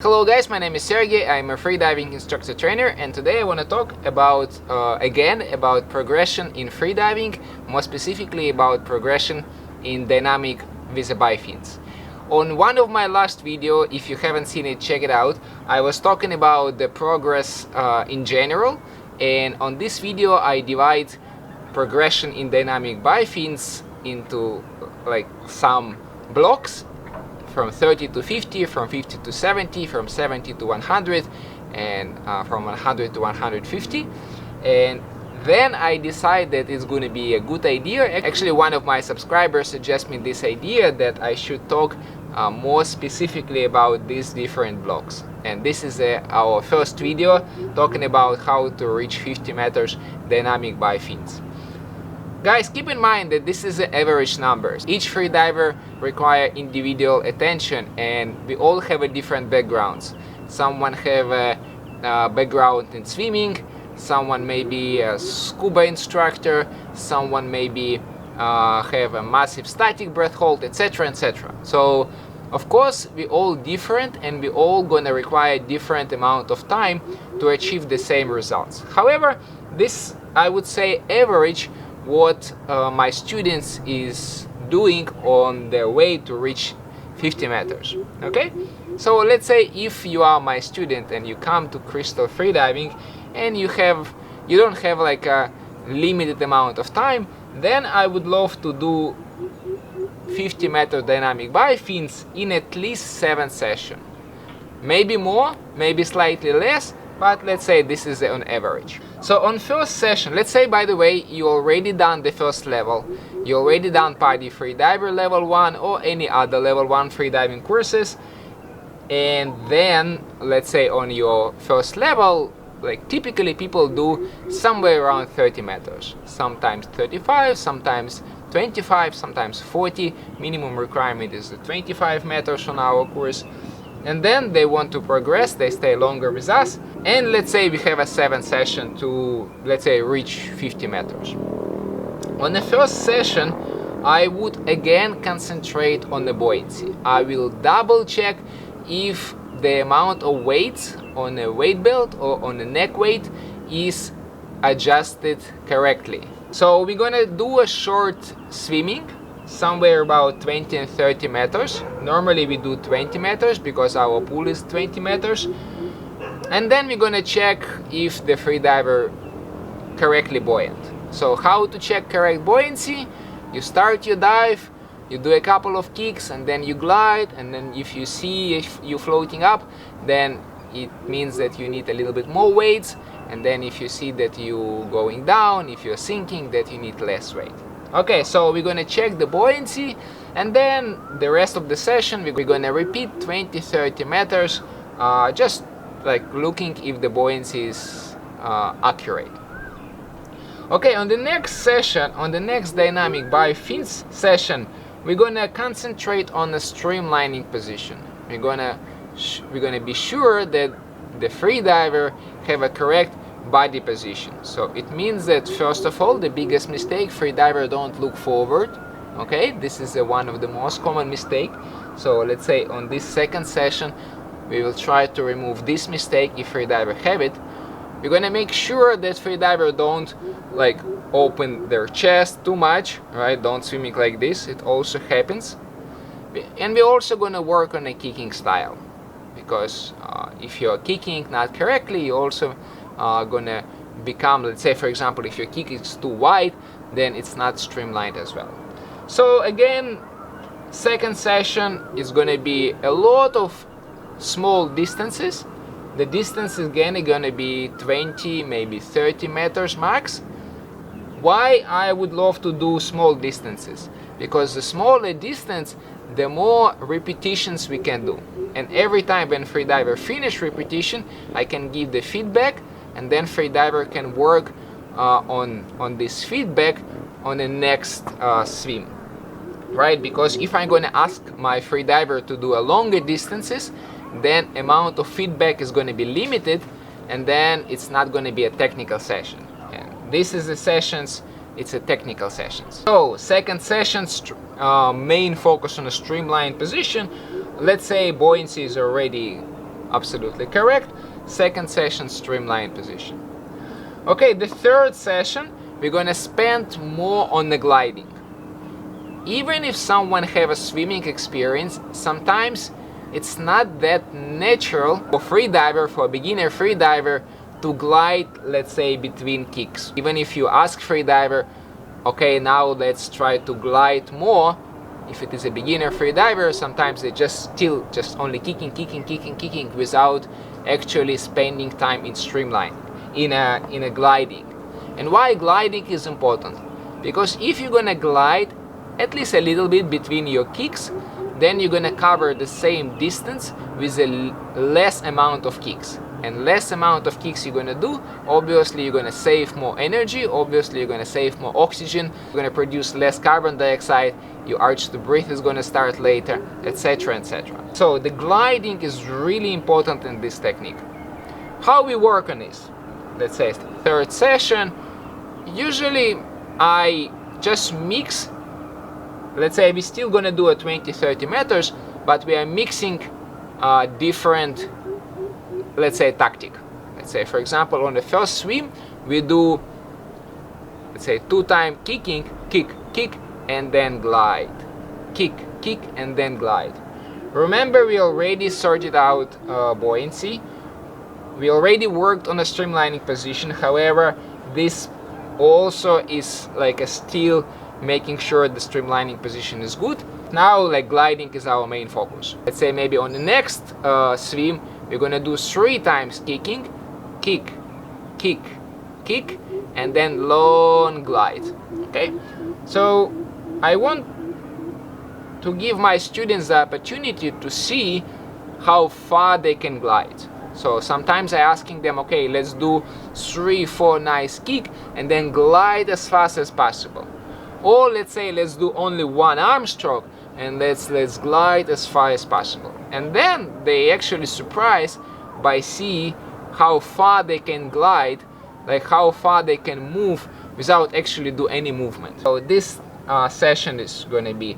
Hello guys, my name is Sergey. I'm a freediving instructor trainer, and today I want to talk about again about progression in freediving, more specifically about progression in dynamic vis-a-vis fins. On one of my last video, if you haven't seen it, check it out. I was talking about the progress in general, and on this video I divide progression in dynamic bifins into like some blocks, from 30 to 50, from 50 to 70, from 70 to 100, and from 100 to 150. And then I decided that it's going to be a good idea. Actually, one of my subscribers suggested me this idea that I should talk more specifically about these different blocks. And this is our first video talking about how to reach 50 meters dynamic bifins. Guys, keep in mind that this is the average numbers. Each freediver requires individual attention, and we all have a different backgrounds. Someone have a background in swimming, someone may be a scuba instructor, someone maybe have a massive static breath hold, etc, etc. So of course we all different, and we all gonna require different amount of time to achieve the same results. However, this, I would say, average what my students is doing on their way to reach 50 meters. Okay, so let's say if you are my student and you come to Crystal Freediving and you don't have like a limited amount of time, then I would love to do 50-meter dynamic bifins in at least 7 sessions. Maybe more, maybe slightly less, but let's say this is on average. So on first session, let's say, by the way, you already done the first level, you already done PADI Freediver level 1 or any other level 1 freediving courses, and then let's say on your first level, like typically people do somewhere around 30 meters, sometimes 35, sometimes 25, sometimes 40. Minimum requirement is 25 meters on our course. And then they want to progress, they stay longer with us, and let's say we have a 7 session to, let's say, reach 50 meters. On the first session, I would again concentrate on the buoyancy. I will double check if the amount of weight on a weight belt or on the neck weight is adjusted correctly. So we're gonna do a short swimming, somewhere about 20 and 30 meters. Normally we do 20 meters because our pool is 20 meters. And then we're gonna check if the freediver correctly buoyant. So how to check correct buoyancy? You start your dive, you do a couple of kicks, and then you glide, and then if you see if you're floating up, then it means that you need a little bit more weights, and then if you see that you're going down, if you're sinking, that you need less weight. Okay, so we're gonna check the buoyancy, and then the rest of the session we're gonna repeat 20-30 meters, just like looking if the buoyancy is accurate. Okay, on the next session, on the next dynamic bifins session, we're gonna concentrate on the streamlining position. We're gonna be sure that the freediver have a correct body position. So it means that first of all, the biggest mistake, freediver don't look forward. Okay, this is one of the most common mistake. So let's say on this second session we will try to remove this mistake if freediver have it. We're gonna make sure that freediver don't like open their chest too much, right? Don't swimming like this, it also happens. And we're also gonna work on a kicking style, because if you're kicking not correctly, you also gonna become, let's say for example, if your kick is too wide, then it's not streamlined as well. So again, second session is gonna be a lot of small distances. The distance is again gonna be 20, maybe 30 meters max. Why I would love to do small distances? Because the smaller distance, the more repetitions we can do. And every time when freediver finish repetition, I can give the feedback, and then freediver can work on this feedback on the next swim, right? Because if I'm going to ask my freediver to do a longer distances, then amount of feedback is going to be limited, and then it's not going to be a technical session. And this is the sessions, it's a technical sessions. So second session, main focus on a streamlined position. Let's say buoyancy is already absolutely correct. Second session, streamline position. Okay, the third session, we're gonna spend more on the gliding. Even if someone have a swimming experience, sometimes it's not that natural for freediver, for a beginner freediver, to glide, let's say, between kicks. Even if you ask freediver, okay, now let's try to glide more. If it is a beginner freediver, sometimes they just only kicking without actually spending time in streamline, in a gliding. And why gliding is important? Because if you're gonna glide at least a little bit between your kicks, then you're gonna cover the same distance with a less amount of kicks. And less amount of kicks you're gonna do, obviously you're gonna save more energy, obviously you're gonna save more oxygen, you're gonna produce less carbon dioxide, your urge to breathe is gonna start later, etc, etc. So the gliding is really important in this technique. How we work on this? Let's say third session, usually I just mix. Let's say we're still gonna do a 20-30 meters, but we are mixing different, let's say, tactic. Let's say, for example, on the first swim, we do, let's say, 2-time kicking, kick, and then glide. Kick, and then glide. Remember, we already sorted out buoyancy. We already worked on a streamlining position. However, this also is like a still making sure the streamlining position is good. Now, like, gliding is our main focus. Let's say maybe on the next swim, we're gonna do 3 times kicking, kick, and then long glide. Okay, so I want to give my students the opportunity to see how far they can glide. So sometimes I asking them, okay, let's do 3-4 nice kick and then glide as fast as possible. Or let's say let's do only 1 arm stroke and let's glide as far as possible. And then they actually surprised by see how far they can glide, like how far they can move without actually do any movement. So this session is going to be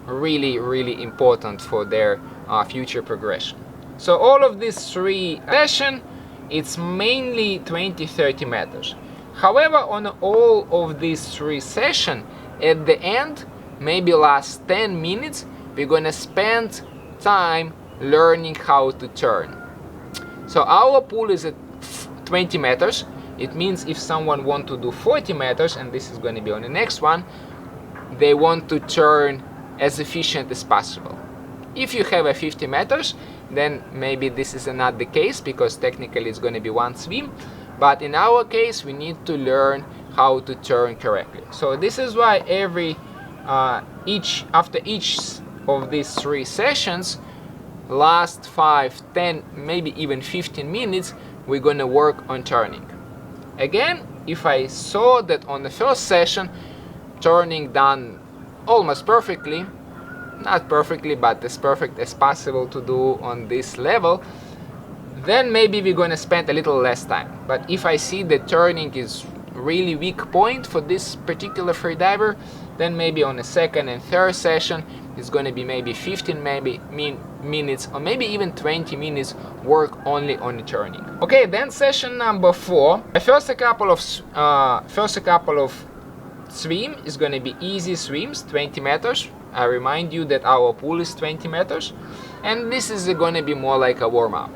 really important for their future progression. So all of these 3 sessions, it's mainly 20-30 meters. However, on all of these 3 sessions, at the end, maybe last 10 minutes, we're gonna spend time learning how to turn. So our pool is at 20 meters. It means if someone want to do 40 meters, and this is gonna be on the next one, they want to turn as efficient as possible. If you have a 50 meters, then maybe this is not the case, because technically it's gonna be 1 swim. But in our case, we need to learn how to turn correctly. So this is why after each of these 3 sessions, last 5, 10, maybe even 15 minutes, we're gonna work on turning. Again, if I saw that on the first session, turning done almost perfectly, not perfectly, but as perfect as possible to do on this level, then maybe we're gonna spend a little less time. But if I see that turning is really weak point for this particular freediver, then maybe on the second and third session it's going to be maybe 15 minutes or maybe even 20 minutes work only on the turning. Okay, then session number 4, the first couple of swim is going to be easy swims, 20 meters. I remind you that our pool is 20 meters, and this is going to be more like a warm-up.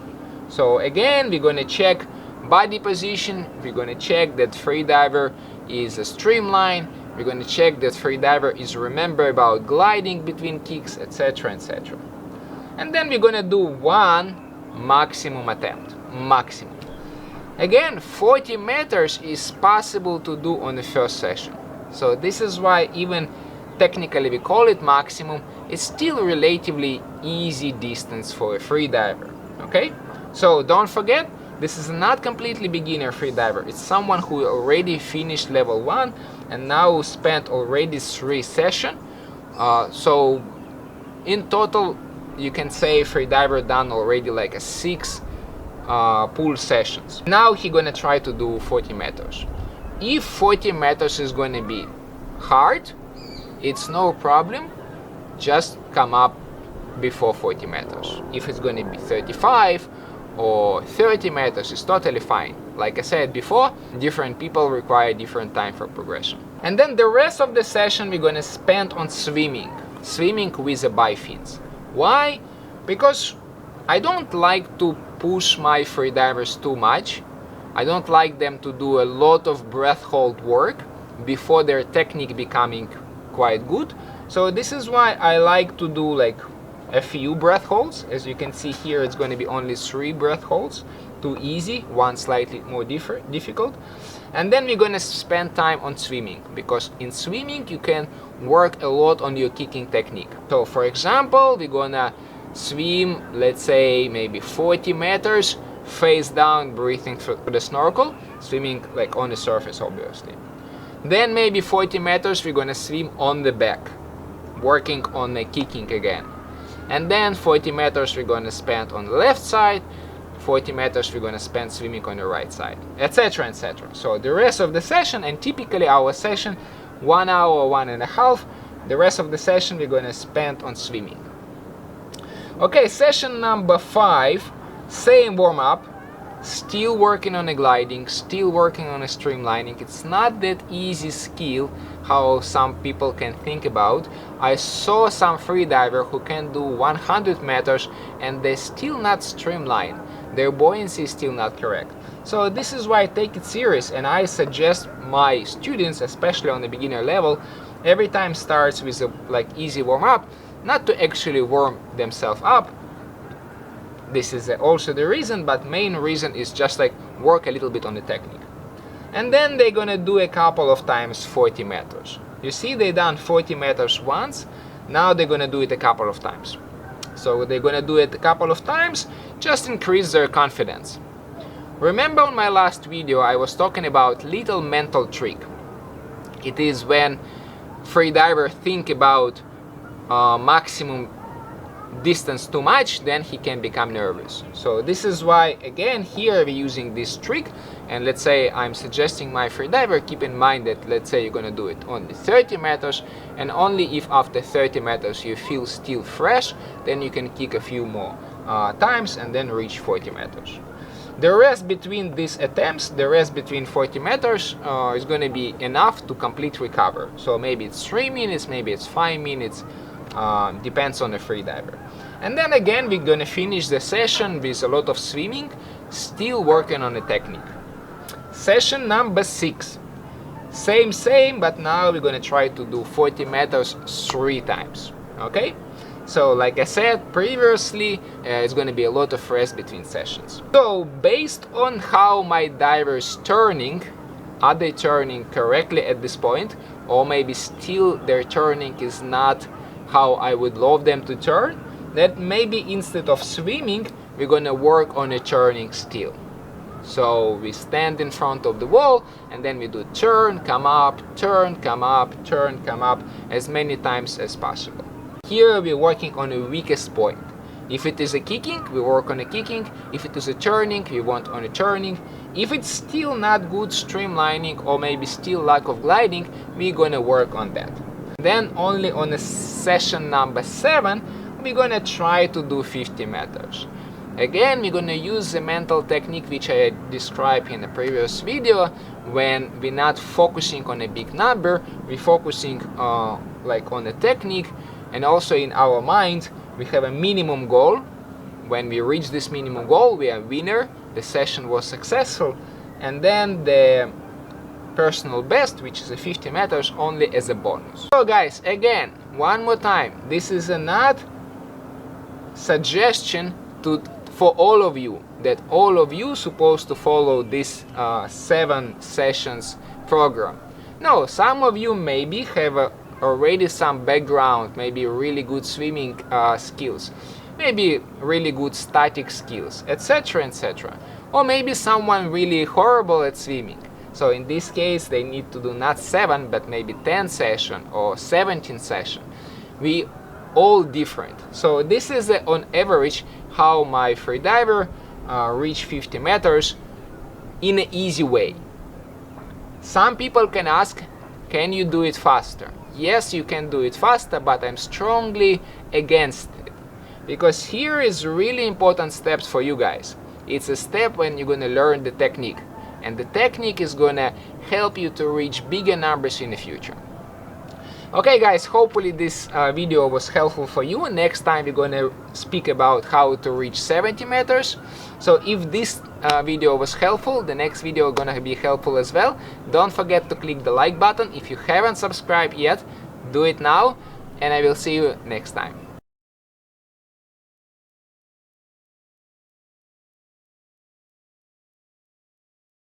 So again, we're going to check body position, we're going to check that freediver is a streamline, we're going to check that freediver is remember about gliding between kicks, etc, etc. And then we're going to do 1 maximum attempt, maximum. Again, 40 meters is possible to do on the first session. So this is why even technically we call it maximum. It's still relatively easy distance for a freediver. Okay, so don't forget, this is not completely beginner freediver. It's someone who already finished level 1 and now spent already 3 sessions. So in total, you can say freediver done already like a 6 pool sessions. Now he gonna try to do 40 meters. If 40 meters is gonna be hard, it's no problem. Just come up before 40 meters. If it's gonna be 35 or 30 meters is totally fine. Like I said before, different people require different time for progression. And then the rest of the session we're gonna spend on swimming with the bifins. Why? Because I don't like to push my freedivers too much. I don't like them to do a lot of breath hold work before their technique becoming quite good. So this is why I like to do like a few breath holds. As you can see here, it's going to be only 3 breath holds, 2 easy, 1 slightly more difficult. And then we're going to spend time on swimming, because in swimming you can work a lot on your kicking technique. So for example, we're gonna swim, let's say maybe 40 meters face down, breathing through the snorkel, swimming like on the surface obviously. Then maybe 40 meters we're gonna swim on the back, working on the kicking again. And then 40 meters we're gonna spend on the left side, 40 meters we're gonna spend swimming on the right side, etc, etc. So the rest of the session, and typically our session 1 hour, 1.5, the rest of the session we're gonna spend on swimming. Okay, session number 5, same warm-up, still working on the gliding, still working on the streamlining. It's not that easy skill how some people can think about. I saw some freediver who can do 100 meters and they still not streamline. Their buoyancy is still not correct. So this is why I take it serious, and I suggest my students, especially on the beginner level, every time starts with a like easy warm-up, not to actually warm themselves up. This is also the reason, but main reason is just like work a little bit on the technique. And then they're gonna do a couple of times 40 meters. You see, they done 40 meters once, now they're gonna do it a couple of times. So they're gonna do it a couple of times, just increase their confidence. Remember on my last video I was talking about little mental trick. It is when freediver think about maximum distance too much, then he can become nervous. So this is why again here we're using this trick, and let's say I'm suggesting my freediver keep in mind that let's say you're gonna do it only 30 meters, and only if after 30 meters you feel still fresh, then you can kick a few more times and then reach 40 meters. The rest between these attempts, the rest between 40 meters is going to be enough to complete recover. So maybe it's 3 minutes, maybe it's 5 minutes, depends on the freediver. And then again we're going to finish the session with a lot of swimming, still working on the technique. Session number 6. Same, but now we're going to try to do 40 meters 3 times. Okay? So like I said previously, it's going to be a lot of rest between sessions. So based on how my divers turning, are they turning correctly at this point, or maybe still their turning is not how I would love them to turn, that maybe instead of swimming we're going to work on a turning still. So we stand in front of the wall and then we do turn, come up, turn, come up, turn, come up as many times as possible. Here we're working on the weakest point. If it is a kicking, we work on a kicking. If it is a turning, we want on a turning. If it's still not good streamlining or maybe still lack of gliding, we're gonna work on that. Then only on the session number 7, we're gonna try to do 50 meters. Again, we're gonna use the mental technique which I described in the previous video. When we're not focusing on a big number, we're focusing like on the technique. And also in our mind, we have a minimum goal. When we reach this minimum goal, we are winner. The session was successful. And then the personal best, which is a 50 meters, only as a bonus. So guys, again, one more time, this is not suggestion for all of you, that all of you supposed to follow this 7 sessions program. No, some of you maybe have already some background, maybe really good swimming skills, maybe really good static skills, etc, etc. Or maybe someone really horrible at swimming. So in this case they need to do not 7 but maybe 10 session or 17 session. We all different. So this is on average how my freediver reach 50 meters in an easy way. Some people can ask, can you do it faster? Yes, you can do it faster, but I'm strongly against it. Because here is really important steps for you guys. It's a step when you're gonna learn the technique, and the technique is gonna help you to reach bigger numbers in the future. Okay guys, hopefully this video was helpful for you. Next time we're gonna speak about how to reach 70 meters. So if this video was helpful, the next video is gonna be helpful as well. Don't forget to click the like button. If you haven't subscribed yet, do it now, and I will see you next time.